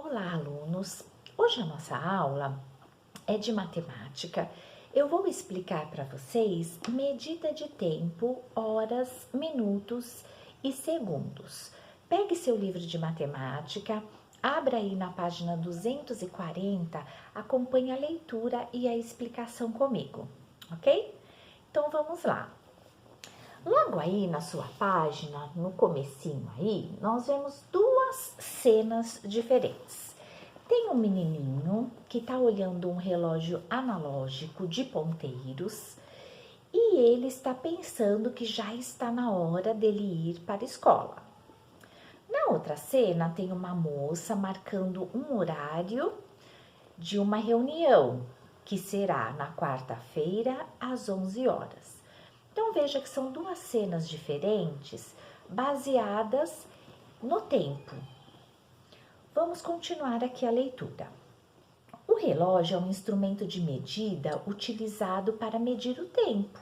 Olá, alunos! Hoje a nossa aula é de matemática. Eu vou explicar para vocês medida de tempo, horas, minutos e segundos. Pegue seu livro de matemática, abra aí na página 240, acompanhe a leitura e a explicação comigo, ok? Então vamos lá. Logo aí na sua página, no comecinho aí, nós vemos duas cenas diferentes. Tem um menininho que está olhando um relógio analógico de ponteiros e ele está pensando que já está na hora dele ir para a escola. Na outra cena, tem uma moça marcando um horário de uma reunião, que será na quarta-feira às 11 horas. Então, veja que são duas cenas diferentes, baseadas no tempo. Vamos continuar aqui a leitura. O relógio é um instrumento de medida utilizado para medir o tempo.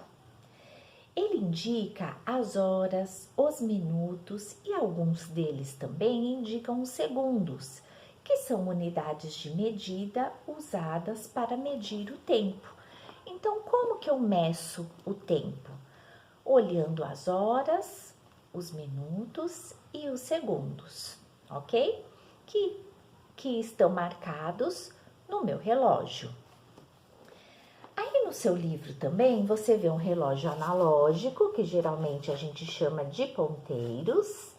Ele indica as horas, os minutos e alguns deles também indicam os segundos, que são unidades de medida usadas para medir o tempo. Então, como que eu meço o tempo? Olhando as horas, os minutos e os segundos, ok? Que estão marcados no meu relógio. Aí no seu livro também você vê um relógio analógico, que geralmente a gente chama de ponteiros,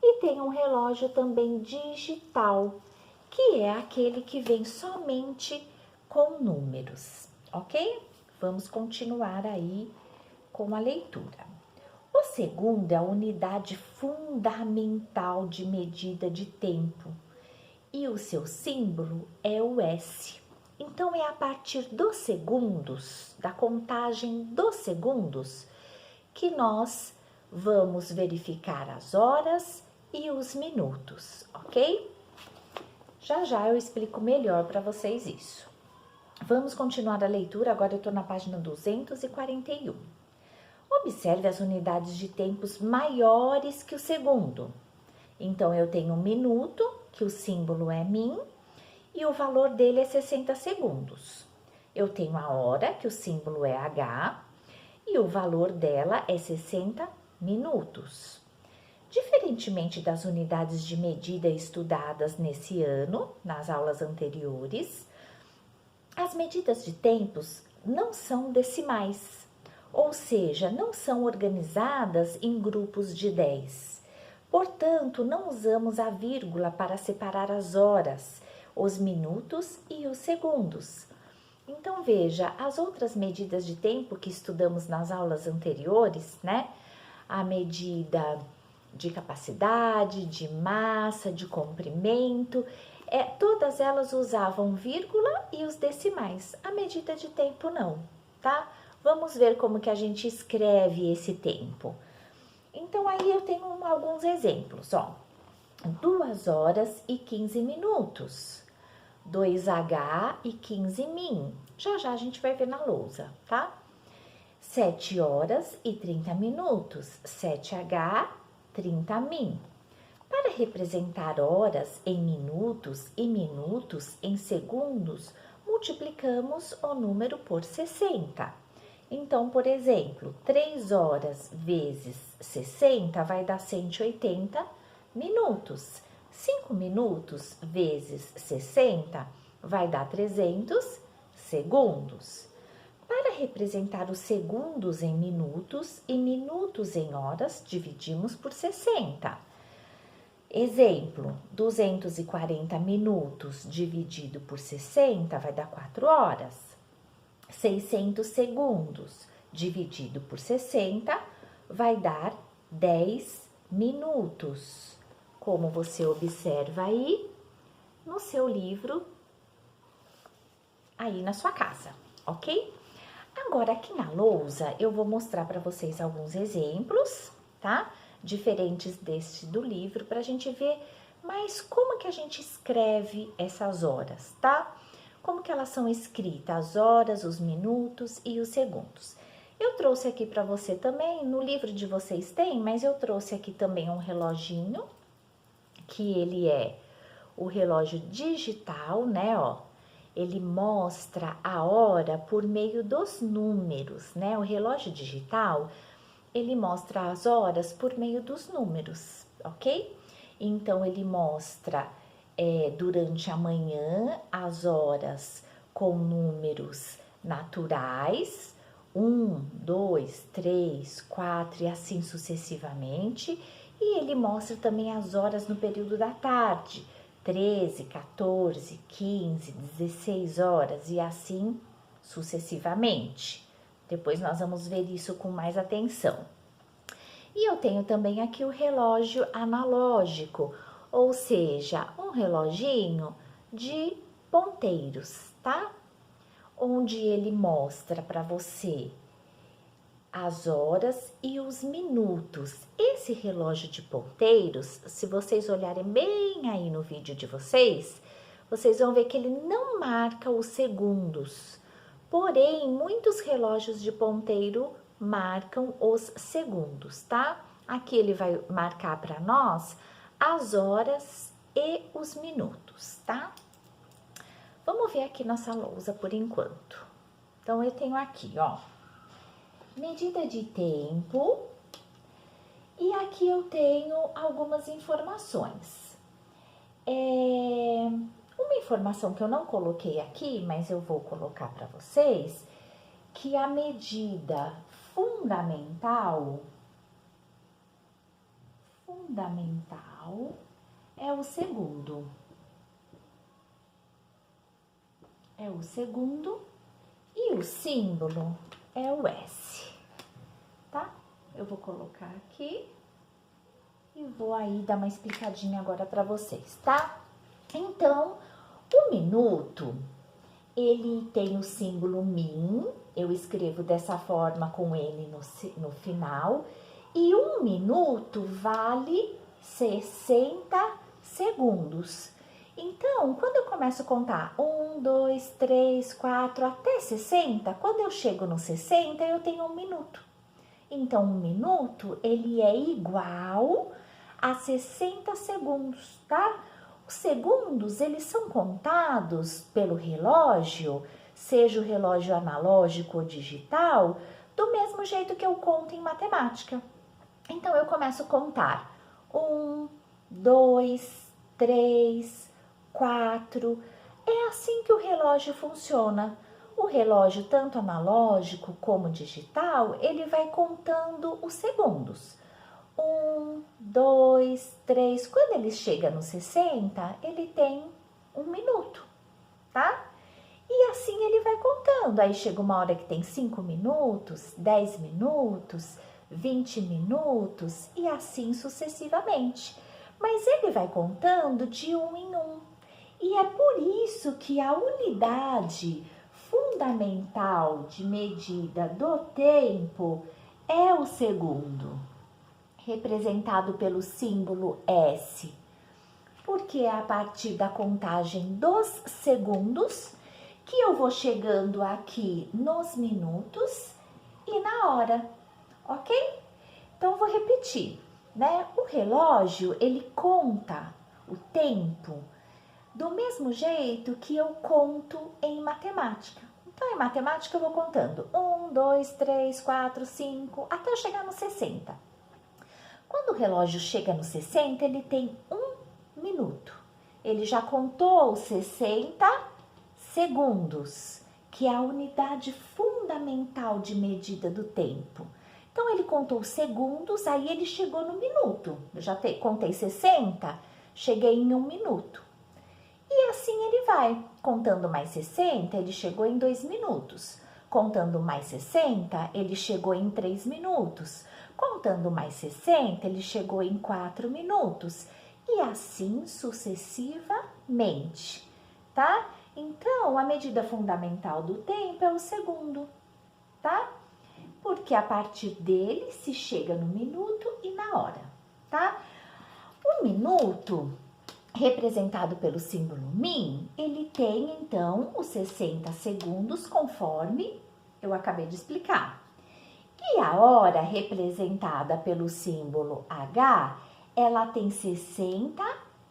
e tem um relógio também digital, que é aquele que vem somente com números, ok? Vamos continuar aí com a leitura. O segundo é a unidade fundamental de medida de tempo e o seu símbolo é o S. Então, é a partir dos segundos, da contagem dos segundos, que nós vamos verificar as horas e os minutos, ok? Já já eu explico melhor para vocês isso. Vamos continuar a leitura, agora eu estou na página 241. Observe as unidades de tempos maiores que o segundo. Então, eu tenho um minuto, que o símbolo é min, e o valor dele é 60 segundos. Eu tenho a hora, que o símbolo é H, e o valor dela é 60 minutos. Diferentemente das unidades de medida estudadas nesse ano, nas aulas anteriores, as medidas de tempos não são decimais. Ou seja, não são organizadas em grupos de 10. Portanto, não usamos a vírgula para separar as horas, os minutos e os segundos. Então, veja, as outras medidas de tempo que estudamos nas aulas anteriores, né? A medida de capacidade, de massa, de comprimento, todas elas usavam vírgula e os decimais. A medida de tempo não, tá? Vamos ver como que a gente escreve esse tempo. Então, aí eu tenho alguns exemplos, ó. 2 horas e 15 minutos. 2H e 15 min. Já já a gente vai ver na lousa, tá? 7 horas e 30 minutos. 7H, 30 min. Para representar horas em minutos e minutos em segundos, multiplicamos o número por 60. Então, por exemplo, 3 horas vezes 60 vai dar 180 minutos. 5 minutos vezes 60 vai dar 300 segundos. Para representar os segundos em minutos e minutos em horas, dividimos por 60. Exemplo, 240 minutos dividido por 60 vai dar 4 horas. 600 segundos dividido por 60 vai dar 10 minutos. Como você observa aí no seu livro, aí na sua casa, ok? Agora, aqui na lousa, eu vou mostrar para vocês alguns exemplos, tá? Diferentes deste do livro, para a gente ver mais como que a gente escreve essas horas, tá? Como que elas são escritas, as horas, os minutos e os segundos. Eu trouxe aqui para você também, no livro de vocês tem, mas eu trouxe aqui também um reloginho, que ele é o relógio digital, né, ó, ele mostra a hora por meio dos números, né? O relógio digital, ele mostra as horas por meio dos números, ok? Então, ele mostra durante a manhã as horas com números naturais, 1, 2, 3, 4 e assim sucessivamente. E ele mostra também as horas no período da tarde, 13, 14, 15, 16 horas e assim sucessivamente. Depois nós vamos ver isso com mais atenção. E eu tenho também aqui o relógio analógico, ou seja, um reloginho de ponteiros, tá? Onde ele mostra para você as horas e os minutos. Esse relógio de ponteiros, se vocês olharem bem aí no vídeo de vocês, vocês vão ver que ele não marca os segundos. Porém, muitos relógios de ponteiro marcam os segundos, tá? Aqui ele vai marcar para nós as horas e os minutos, tá? Vamos ver aqui nossa lousa por enquanto. Então, eu tenho aqui, ó, medida de tempo, e aqui eu tenho algumas informações. Uma informação que eu não coloquei aqui, mas eu vou colocar para vocês, que a medida fundamental é o segundo. É o segundo e o símbolo é o S, tá? Eu vou colocar aqui e vou aí dar uma explicadinha agora para vocês, tá? Então, o minuto, ele tem o símbolo min, eu escrevo dessa forma com N no final, e um minuto vale 60 segundos. Então, quando eu começo a contar 1, 2, 3, 4, até 60, quando eu chego no 60, eu tenho um minuto. Então, um minuto, ele é igual a 60 segundos, tá? Os segundos, eles são contados pelo relógio, seja o relógio analógico ou digital, do mesmo jeito que eu conto em matemática. Então, eu começo a contar 1, 2, 3, 4. É assim que o relógio funciona. O relógio, tanto analógico como digital, ele vai contando os segundos. 1, 2, 3. Quando ele chega no 60, ele tem um minuto, tá? E assim ele vai contando. Aí chega uma hora que tem 5 minutos, 10 minutos, 20 minutos e assim sucessivamente. Mas ele vai contando de um em um. E é por isso que a unidade fundamental de medida do tempo é o segundo, representado pelo símbolo S, porque é a partir da contagem dos segundos que eu vou chegando aqui nos minutos e na hora, ok? Então, eu vou repetir, né? O relógio, ele conta o tempo do mesmo jeito que eu conto em matemática. Então, em matemática, eu vou contando 1, 2, 3, 4, 5, até eu chegar no 60. Quando o relógio chega no 60, ele tem um minuto. Ele já contou os 60 segundos, que é a unidade fundamental de medida do tempo. Então, ele contou segundos, aí ele chegou no minuto. Eu já contei 60, cheguei em 1 minuto. E assim ele vai. Contando mais 60, ele chegou em 2 minutos. Contando mais 60, ele chegou em 3 minutos. Contando mais 60, ele chegou em 4 minutos. E assim sucessivamente, tá? Então, a medida fundamental do tempo é o segundo, tá? Porque a partir dele se chega no minuto e na hora, tá? O minuto, representado pelo símbolo min, ele tem então os 60 segundos conforme eu acabei de explicar. E a hora, representada pelo símbolo H, ela tem 60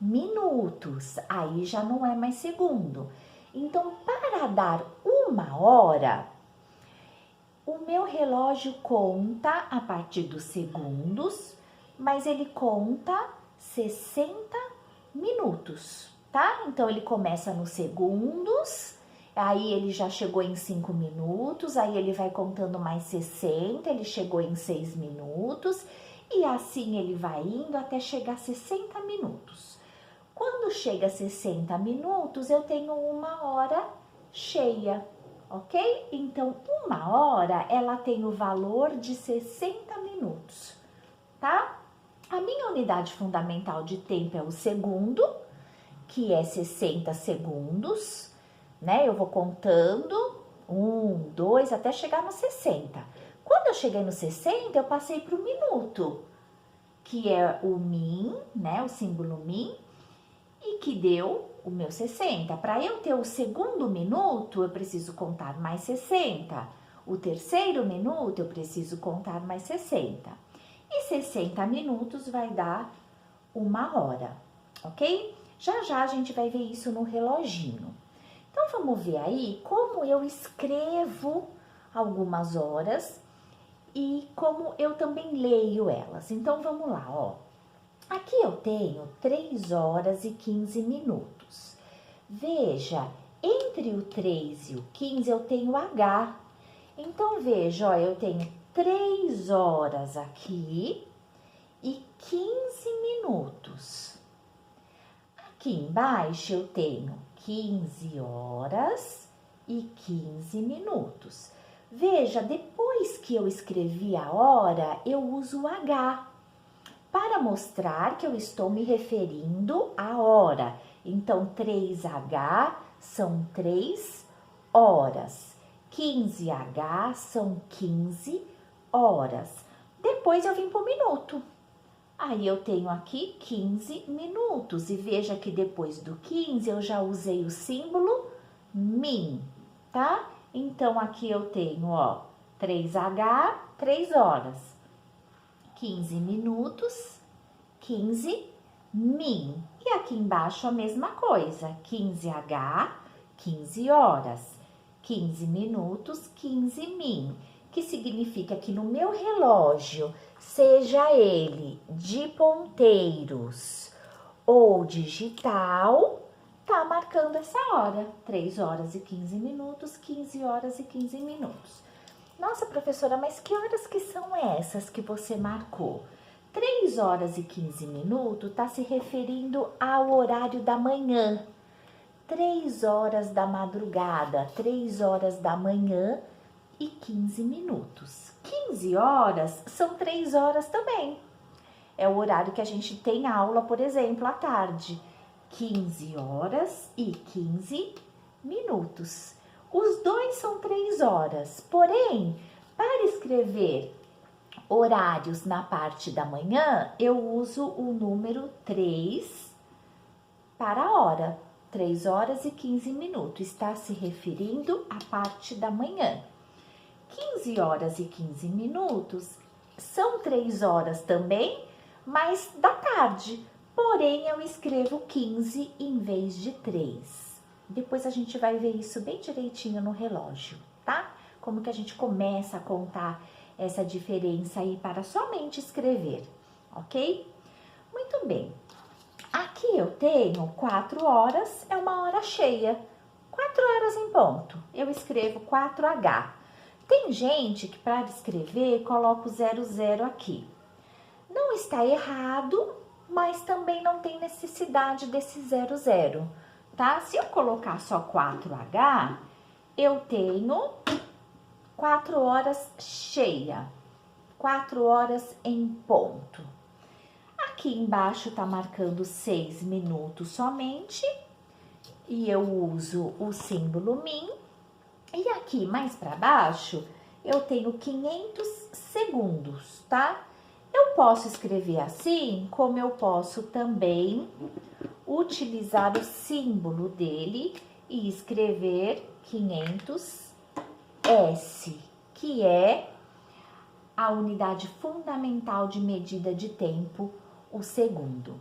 minutos. Aí já não é mais segundo. Então, para dar 1 hora, o meu relógio conta a partir dos segundos, mas ele conta 60 minutos, tá? Então, ele começa nos segundos, aí ele já chegou em 5 minutos, aí ele vai contando mais 60, ele chegou em 6 minutos, e assim ele vai indo até chegar a 60 minutos. Quando chega a 60 minutos, eu tenho 1 hora cheia, ok? Então, 1 hora, ela tem o valor de 60 minutos, tá? A minha unidade fundamental de tempo é o segundo, que é 60 segundos, né? Eu vou contando 1, 2, até chegar no 60. Quando eu cheguei no 60, eu passei para o minuto, que é o min, né? O símbolo min, e que deu o meu 60. Para eu ter o segundo minuto, eu preciso contar mais 60. O terceiro minuto, eu preciso contar mais 60. E 60 minutos vai dar 1 hora, ok? Já já a gente vai ver isso no reloginho. Então, vamos ver aí como eu escrevo algumas horas e como eu também leio elas. Então, vamos lá, ó. Aqui eu tenho 3 horas e 15 minutos. Veja, entre o 3 e o 15 eu tenho H. Então, veja, ó, eu tenho 3 horas aqui e 15 minutos. Aqui embaixo eu tenho 15 horas e 15 minutos. Veja, depois que eu escrevi a hora, eu uso o H para mostrar que eu estou me referindo à hora. Então, 3H são 3 horas. 15H são 15 horas. Depois eu vim para o minuto. Aí eu tenho aqui 15 minutos. E veja que depois do 15 eu já usei o símbolo min, tá? Então, aqui eu tenho, ó, 3H, 3 horas. 15 minutos, 15 min. E aqui embaixo a mesma coisa, 15H, 15 horas, 15 minutos, 15 min. Que significa que no meu relógio, seja ele de ponteiros ou digital, tá marcando essa hora, 3 horas e 15 minutos, 15 horas e 15 minutos. Nossa, professora, mas que horas que são essas que você marcou? 3 horas e 15 minutos está se referindo ao horário da manhã. 3 horas da madrugada, 3 horas da manhã e 15 minutos. 15 horas são 3 horas também. É o horário que a gente tem aula, por exemplo, à tarde. 15 horas e 15 minutos. Os dois são 3 horas, porém, para escrever horários na parte da manhã, eu uso o número 3 para a hora. 3 horas e 15 minutos, está se referindo à parte da manhã. 15 horas e 15 minutos são 3 horas também, mas da tarde. Porém, eu escrevo 15 em vez de 3. Depois a gente vai ver isso bem direitinho no relógio, tá? Como que a gente começa a contar essa diferença aí para somente escrever, ok? Muito bem. Aqui eu tenho 4 horas, é uma hora cheia. 4 horas em ponto. Eu escrevo 4H. Tem gente que para escrever coloca o 00 aqui. Não está errado, mas também não tem necessidade desse 00. Tá? Se eu colocar só 4H, eu tenho 4 horas cheia, 4 horas em ponto. Aqui embaixo tá marcando 6 minutos somente, e eu uso o símbolo min. E aqui mais para baixo, eu tenho 500 segundos, tá? Eu posso escrever assim, como eu posso também utilizar o símbolo dele e escrever 500S, que é a unidade fundamental de medida de tempo, o segundo,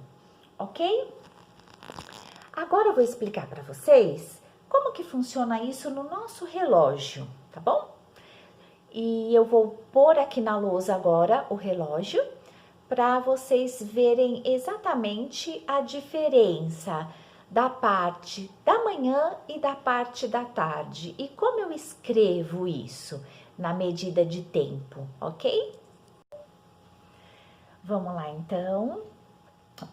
ok? Agora eu vou explicar para vocês como que funciona isso no nosso relógio, tá bom? E eu vou pôr aqui na lousa agora o relógio para vocês verem exatamente a diferença da parte da manhã e da parte da tarde. E como eu escrevo isso na medida de tempo, ok? Vamos lá então.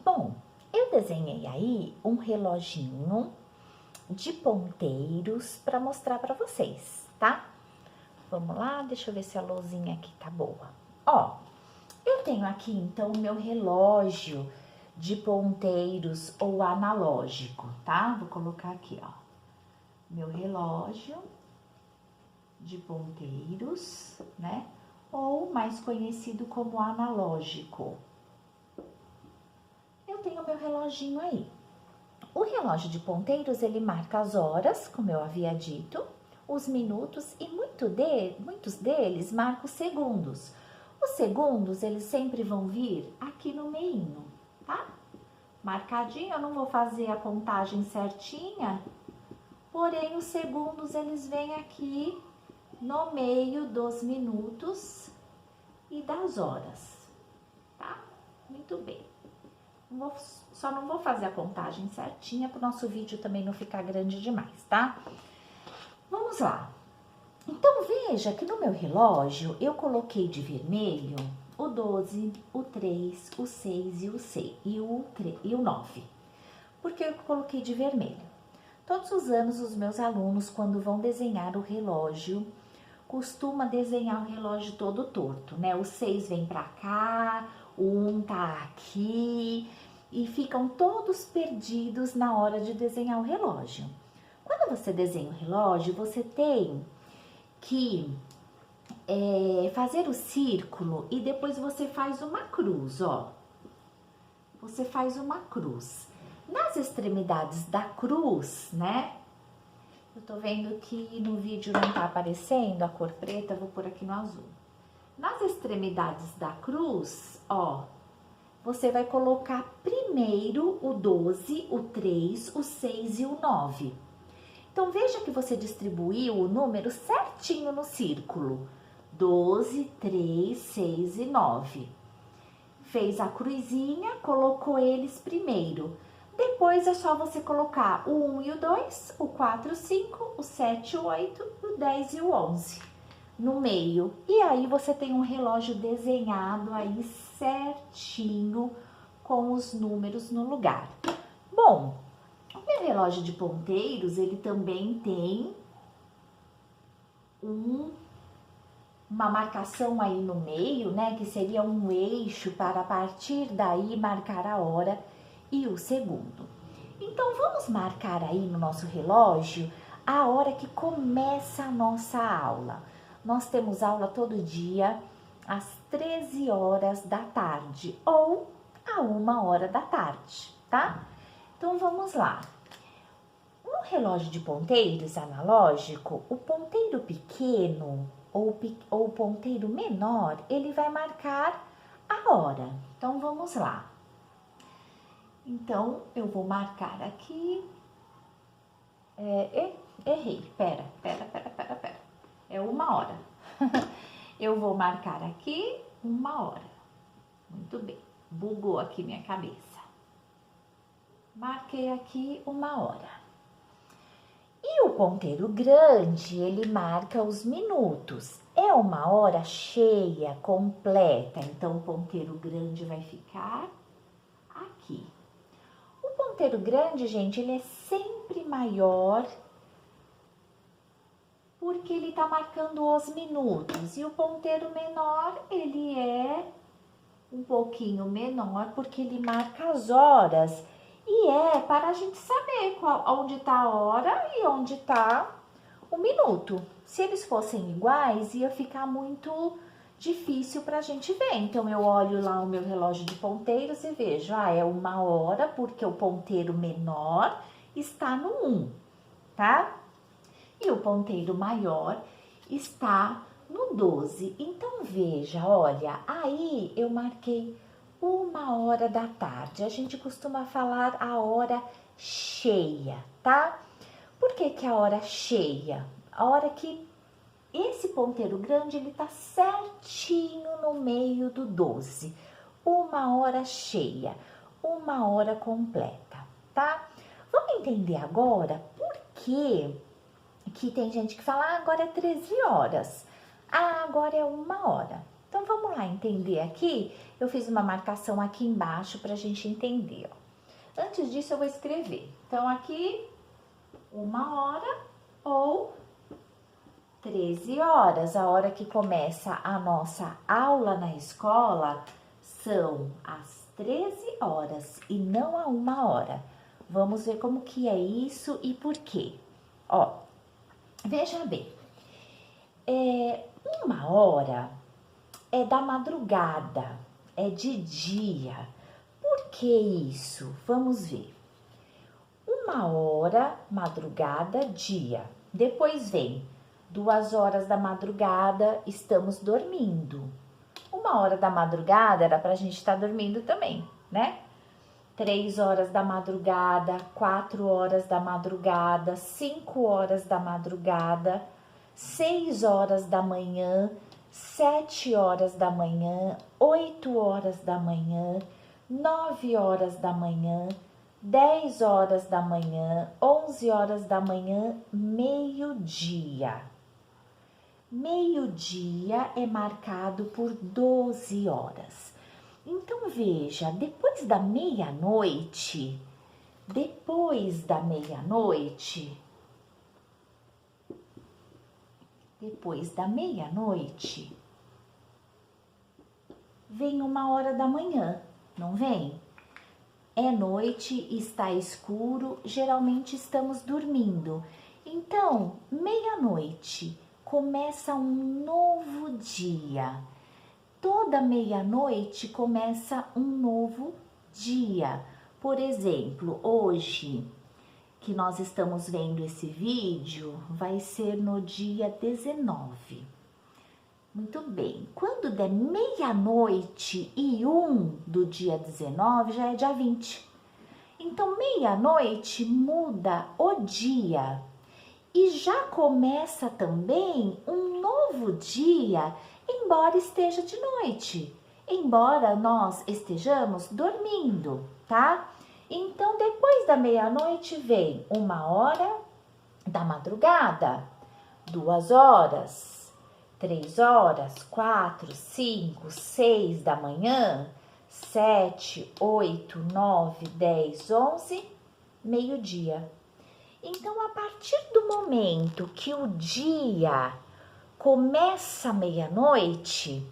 Bom, eu desenhei aí um reloginho de ponteiros para mostrar para vocês, tá? Vamos lá, deixa eu ver se a luzinha aqui tá boa. Ó, eu tenho aqui então o meu relógio de ponteiros ou analógico, tá? Vou colocar aqui, ó, meu relógio de ponteiros, né? Ou mais conhecido como analógico. Eu tenho meu reloginho aí. O relógio de ponteiros, ele marca as horas, como eu havia dito, os minutos e muitos deles marcam os segundos. Os segundos, eles sempre vão vir aqui no meio, tá? Marcadinho, eu não vou fazer a contagem certinha, porém os segundos, eles vêm aqui no meio dos minutos e das horas, tá? Muito bem. Só não vou fazer a contagem certinha para o nosso vídeo também não ficar grande demais, tá? Vamos lá. Então, veja que no meu relógio eu coloquei de vermelho o 12, o 3, o 6 e o 9. Por que eu coloquei de vermelho? Todos os anos os meus alunos, quando vão desenhar o relógio, costuma desenhar o relógio todo torto, né? O 6 vem pra cá, o 1 tá aqui e ficam todos perdidos na hora de desenhar o relógio. Quando você desenha o relógio, você tem que fazer o círculo e depois você faz uma cruz, ó. Você faz uma cruz. Nas extremidades da cruz, né? Eu tô vendo que no vídeo não tá aparecendo a cor preta, vou pôr aqui no azul. Nas extremidades da cruz, ó, você vai colocar primeiro o 12, o 3, o 6 e o 9. Então, veja que você distribuiu o número certinho no círculo. 12, 3, 6 e 9. Fez a cruzinha, colocou eles primeiro. Depois é só você colocar o 1 e o 2, o 4 e o 5, o 7 e o 8, o 10 e o 11 no meio. E aí você tem um relógio desenhado aí certinho com os números no lugar. Bom, o meu relógio de ponteiros, ele também tem uma marcação aí no meio, né? Que seria um eixo para a partir daí marcar a hora e o segundo. Então, vamos marcar aí no nosso relógio a hora que começa a nossa aula. Nós temos aula todo dia às 13 horas da tarde ou a 1 hora da tarde, tá? Então, vamos lá. No relógio de ponteiros analógico, o ponteiro pequeno ou o ponteiro menor, ele vai marcar a hora. Então, vamos lá. Então, eu vou marcar aqui. Errei. Pera. É 1 hora. Eu vou marcar aqui 1 hora. Muito bem. Bugou aqui minha cabeça. Marquei aqui 1 hora. E o ponteiro grande, ele marca os minutos. É 1 hora cheia, completa. Então, o ponteiro grande vai ficar aqui. O ponteiro grande, gente, ele é sempre maior porque ele tá marcando os minutos. E o ponteiro menor, ele é um pouquinho menor porque ele marca as horas. E é para a gente saber onde tá a hora e onde tá o minuto. Se eles fossem iguais, ia ficar muito difícil para a gente ver. Então, eu olho lá o meu relógio de ponteiros e vejo, é 1 hora, porque o ponteiro menor está no 1, tá? E o ponteiro maior está no 12. Então, veja, olha, aí eu marquei 1h da tarde. A gente costuma falar a hora cheia, tá? Por que que é a hora cheia? A hora que esse ponteiro grande, ele tá certinho no meio do 12. 1h cheia, 1h completa, tá? Vamos entender agora por que tem gente que fala, agora é 13 horas, agora é 1h. Então, vamos lá entender aqui. Eu fiz uma marcação aqui embaixo pra gente entender, ó. Antes disso, eu vou escrever. Então, aqui, 1h ou 13 horas. A hora que começa a nossa aula na escola são as 13 horas e não a 1h. Vamos ver como que é isso e por quê. Ó, veja bem, 1h é da madrugada, é de dia. Por que isso? Vamos ver. 1h, madrugada, dia. Depois vem 2h da madrugada, estamos dormindo. 1h da madrugada era pra gente estar dormindo também, né? 3h da madrugada, 4h da madrugada, 5h da madrugada, 6h da manhã, 7h da manhã, 8h da manhã, 9h da manhã, 10h da manhã, 11h da manhã, meio-dia. Meio-dia é marcado por 12 horas. Então, veja, depois da meia-noite, vem 1h da manhã, não vem? É noite, está escuro, geralmente estamos dormindo. Então, meia-noite, começa um novo dia. Toda meia-noite começa um novo dia. Por exemplo, hoje, que nós estamos vendo esse vídeo, vai ser no dia 19. Muito bem. Quando der 00:01 do dia 19, já é dia 20. Então, meia-noite muda o dia. E já começa também um novo dia, embora esteja de noite, embora nós estejamos dormindo, tá? Então, depois da meia-noite vem 1h da madrugada, 2h, 3h, 4, 5, 6 da manhã, 7, 8, 9, 10, 11, meio-dia. Então, a partir do momento que o dia começa meia-noite,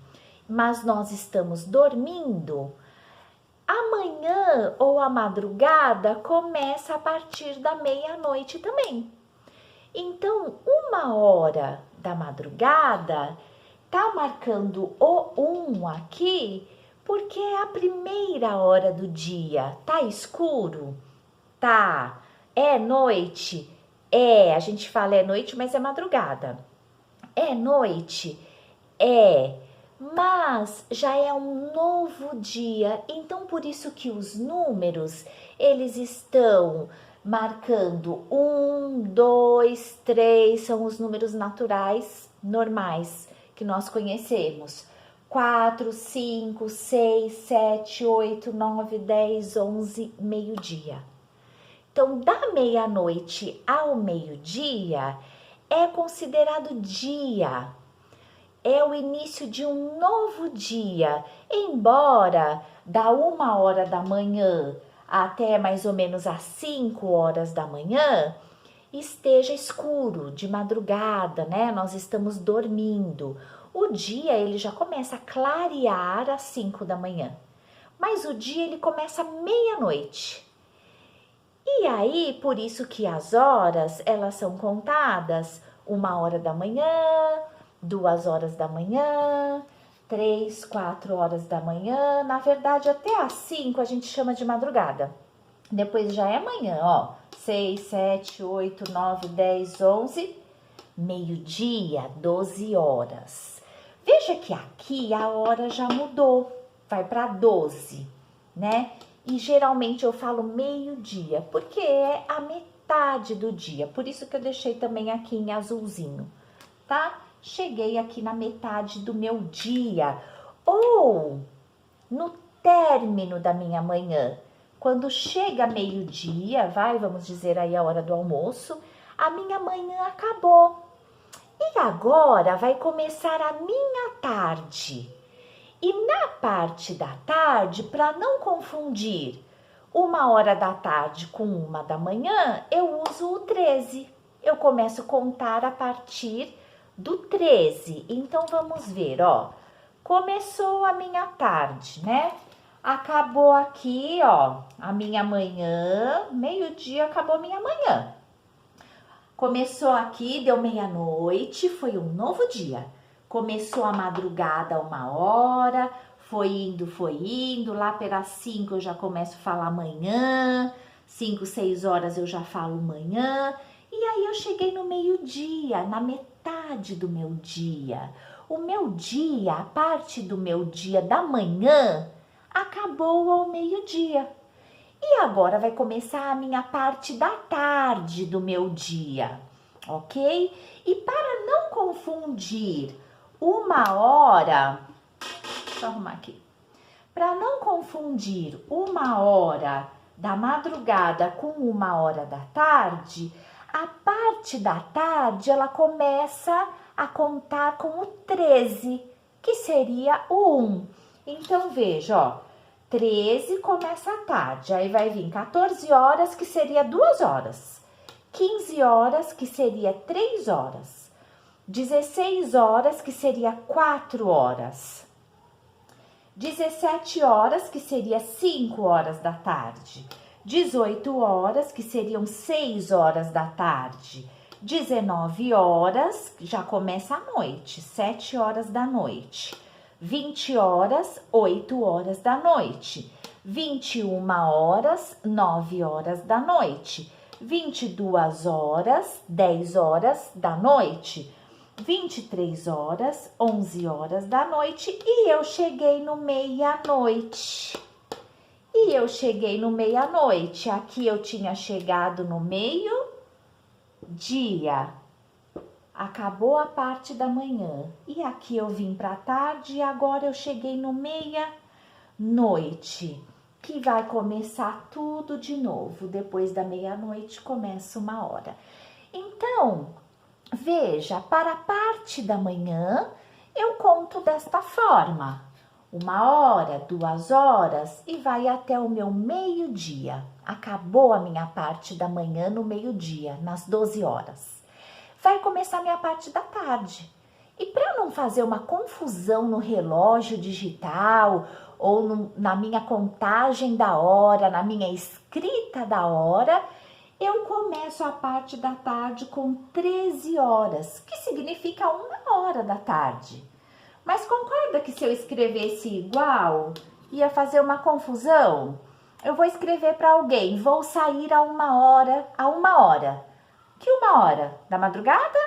mas nós estamos dormindo, amanhã ou a madrugada começa a partir da meia-noite também. Então, 1h da madrugada tá marcando o 1 aqui, porque é a primeira hora do dia. Tá escuro? Tá. É noite? A gente fala é noite, mas é madrugada. É noite? Mas já é um novo dia, então por isso que os números, eles estão marcando 1, 2, 3, são os números naturais, normais, que nós conhecemos. 4, 5, 6, 7, 8, 9, 10, 11, meio-dia. Então, da meia-noite ao meio-dia é considerado dia. É o início de um novo dia. Embora da 1h da manhã até mais ou menos às 5h da manhã esteja escuro, de madrugada, né? Nós estamos dormindo. O dia ele já começa a clarear às 5 da manhã. Mas o dia ele começa à meia-noite. E aí, por isso que as horas, elas são contadas 1h da manhã, 2h da manhã, 3, 4h da manhã. Na verdade, até às 5 a gente chama de madrugada. Depois já é manhã, ó. 6, 7, 8, 9, 10, 11, meio-dia, 12 horas. Veja que aqui a hora já mudou. vai para 12, né? E geralmente eu falo meio-dia, porque é a metade do dia. Por isso que eu deixei também aqui em azulzinho, tá? Cheguei aqui na metade do meu dia, ou no término da minha manhã. Quando chega meio-dia, vamos dizer aí a hora do almoço, a minha manhã acabou. E agora vai começar a minha tarde. E na parte da tarde, para não confundir 1 hora da tarde com 1 da manhã, eu uso o 13. Eu começo a contar a partir do 13. Então, vamos ver, ó. Começou a minha tarde, né? Acabou aqui, ó, a minha manhã, meio-dia acabou a minha manhã. Começou aqui, deu meia-noite, foi um novo dia. Começou a madrugada 1 hora, foi indo, lá pelas 5 eu já começo a falar manhã, 5, 6 horas eu já falo manhã, e aí eu cheguei no meio-dia, na metade do meu dia. O meu dia, a parte do meu dia da manhã, acabou ao meio-dia. E agora vai começar a minha parte da tarde do meu dia, ok? E para não confundir 1 hora, deixa eu arrumar aqui. Para não confundir 1 hora da madrugada com 1 hora da tarde, a parte da tarde ela começa a contar com o 13, que seria o 1. Então veja, ó, 13 começa a tarde, aí vai vir 14 horas, que seria 2 horas, 15 horas, que seria 3 horas, 16 horas, que seria 4 horas, 17 horas, que seria 5 horas da tarde, 18 horas, que seriam 6 horas da tarde, 19 horas, já começa a noite, 7 horas da noite, 20 horas, 8 horas da noite, 21 horas, 9 horas da noite, 22 horas, 10 horas da noite, 23 horas, 11 horas da noite, e eu cheguei no meia-noite. Aqui eu tinha chegado no meio-dia. Acabou a parte da manhã. E aqui eu vim para a tarde e agora eu cheguei no meia-noite, que vai começar tudo de novo. Depois da meia-noite começa 1 hora. Então, veja, para a parte da manhã eu conto desta forma: 1 hora, 2 horas e vai até o meu meio-dia. Acabou a minha parte da manhã no meio-dia, nas 12 horas. Vai começar a minha parte da tarde. E para não fazer uma confusão no relógio digital ou na minha contagem da hora, na minha escrita da hora, eu começo a parte da tarde com 13 horas, que significa 1 hora da tarde. Mas concorda que se eu escrevesse igual, ia fazer uma confusão? Eu vou escrever para alguém, vou sair a 1 hora. Que 1 hora? Da madrugada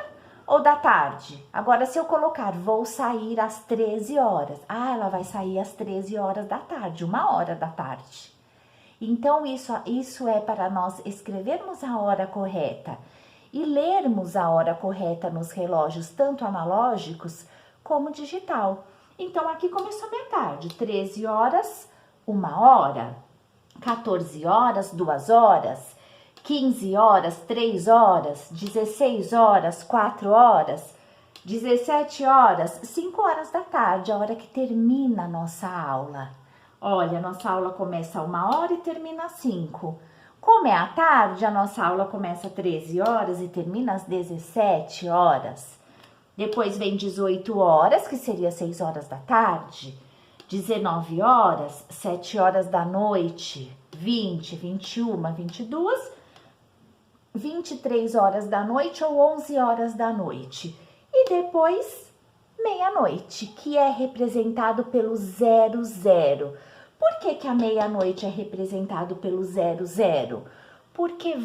ou da tarde? Agora, se eu colocar vou sair às 13 horas, ela vai sair às 13 horas da tarde, 1 hora da tarde. Então, isso é para nós escrevermos a hora correta e lermos a hora correta nos relógios, tanto analógicos como digital. Então, aqui começou minha tarde, 13 horas, 1 hora, 14 horas, 2 horas, 15 horas, 3 horas, 16 horas, 4 horas, 17 horas, 5 horas da tarde, a hora que termina a nossa aula. Olha, a nossa aula começa 1 hora e termina às 5. Como é à tarde, a nossa aula começa às 13 horas e termina às 17 horas. Depois vem 18 horas, que seria 6 horas da tarde. 19 horas, 7 horas da noite. 20, 21, 22, 23 horas da noite ou 11 horas da noite. E depois, meia-noite, que é representado pelo 00. Por que a meia-noite é representado pelo 00? Porque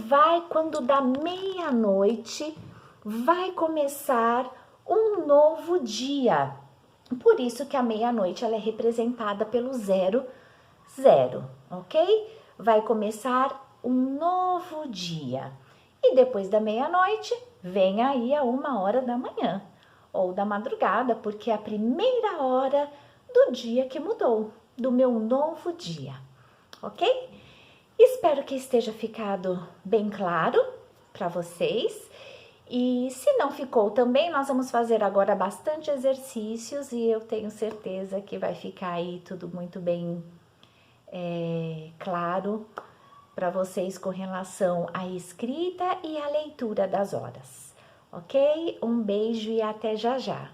quando dá meia-noite, vai começar um novo dia. Por isso que a meia-noite ela é representada pelo 00, ok? Vai começar um novo dia. E depois da meia-noite, vem aí a 1 hora da manhã ou da madrugada, porque é a primeira hora do dia que mudou, do meu novo dia, ok? Espero que esteja ficado bem claro para vocês. E se não ficou também, nós vamos fazer agora bastante exercícios e eu tenho certeza que vai ficar aí tudo muito bem claro para vocês com relação à escrita e à leitura das horas, ok? Um beijo e até já já!